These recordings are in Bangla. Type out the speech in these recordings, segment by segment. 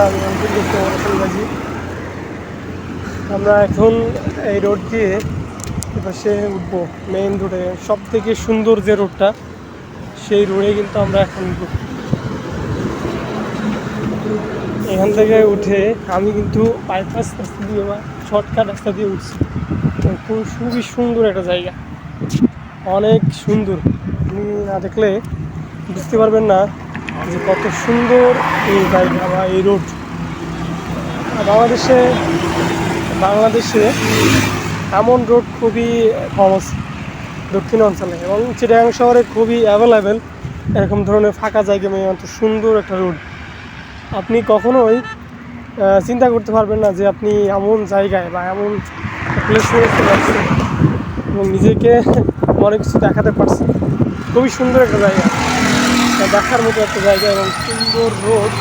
আমি অঙ্কিত গুপ্ত রসুন গাজী। আমরা এখন এই রোড দিয়ে এপাশে উঠবো মেইন রোডে, সব থেকে সুন্দর যে রোডটা সেই রোডে কিন্তু আমরা এখন উঠবো। এখান থেকে উঠে আমি কিন্তু বাইপাস রাস্তা দিয়ে বা শর্টকাট রাস্তা দিয়ে উঠছি। খুবই সুন্দর একটা জায়গা, অনেক সুন্দর। আপনি না দেখলে বুঝতে পারবেন না যে কত সুন্দর এই জায়গা বা এই রোড। বাংলাদেশে বাংলাদেশে এমন রোড খুবই কম আছে দক্ষিণ অঞ্চলে, এবং চিটাগাং শহরে খুবই অ্যাভেলেবেল এরকম ধরনের ফাঁকা জায়গা মেয়ে অত সুন্দর একটা রোড। আপনি কখনোই চিন্তা করতে পারবেন না যে আপনি এমন জায়গায় বা এমন প্লেসে চলে আসছেন এবং নিজেকে অনেক কিছু দেখাতে পারছেন। খুবই সুন্দর একটা জায়গা, দেখার মতো একটা জায়গা, এবং সুন্দর রোড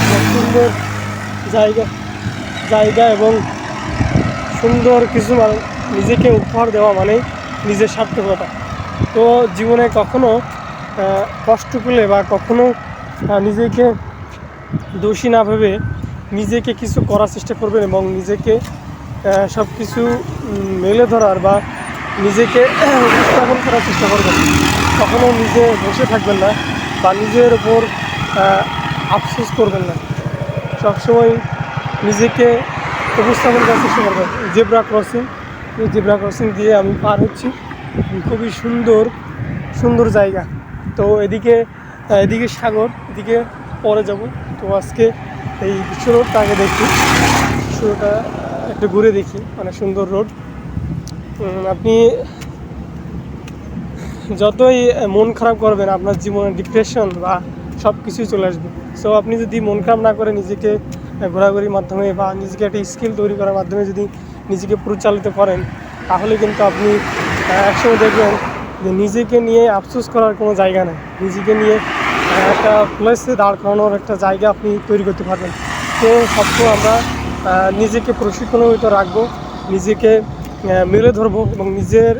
এবং সুন্দর জায়গা জায়গা এবং সুন্দর কিছু নিজেকে উপহার দেওয়া মানে নিজের সার্থকতা। তো জীবনে কখনো কষ্ট পেলে বা কখনো নিজেকে দোষী না ভেবে নিজেকে কিছু করার চেষ্টা করবেন এবং নিজেকে সব কিছু মেলে ধরার বা নিজেকে উপস্থাপন করার চেষ্টা করবেন। কখনো নিজে বসে থাকবেন না বা নিজের ওপর আফসোস করবেন না, সবসময় নিজেকে উপস্থাপন করার চেষ্টা করবেন। জেব্রা ক্রসিং দিয়ে আমি পার হচ্ছি, খুবই সুন্দর সুন্দর জায়গা। তো এদিকে সাগর, এদিকে পরে যাব। তো আজকে এই বিশ্ব রোডটা আগে দেখি, বিশ্ব রোডটা একটু ঘুরে দেখি, অনেক সুন্দর রোড। আপনি যতই মন খারাপ করবেন আপনার জীবনে ডিপ্রেশন বা সব কিছুই চলে আসবে। সো আপনি যদি মন খারাপ না করে নিজেকে ঘোরাঘুরির মাধ্যমে বা নিজেকে একটা স্কিল তৈরি করার মাধ্যমে যদি নিজেকে পরিচালিত করেন, তাহলে কিন্তু আপনি একসময় দেখবেন যে নিজেকে নিয়ে আফসোস করার কোনো জায়গা নেই। নিজেকে নিয়ে একটা প্লেসে দাঁড় করানোর একটা জায়গা আপনি তৈরি করতে পারবেন। তো সবসময় আমরা নিজেকে প্রশিক্ষণিত রাখবো, নিজেকে মেলে ধরবো এবং নিজের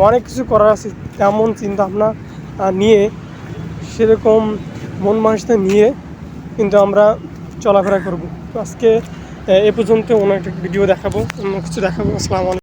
অনেক কিছু করার আছে তেমন চিন্তাভাবনা নিয়ে, সেরকম মন মানসিকতা নিয়ে কিন্তু আমরা চলাফেরা করব। তো আজকে এ পর্যন্ত অন্য একটা ভিডিও দেখাবো, অন্য কিছু দেখাবো। আসসালামু আলাইকুম।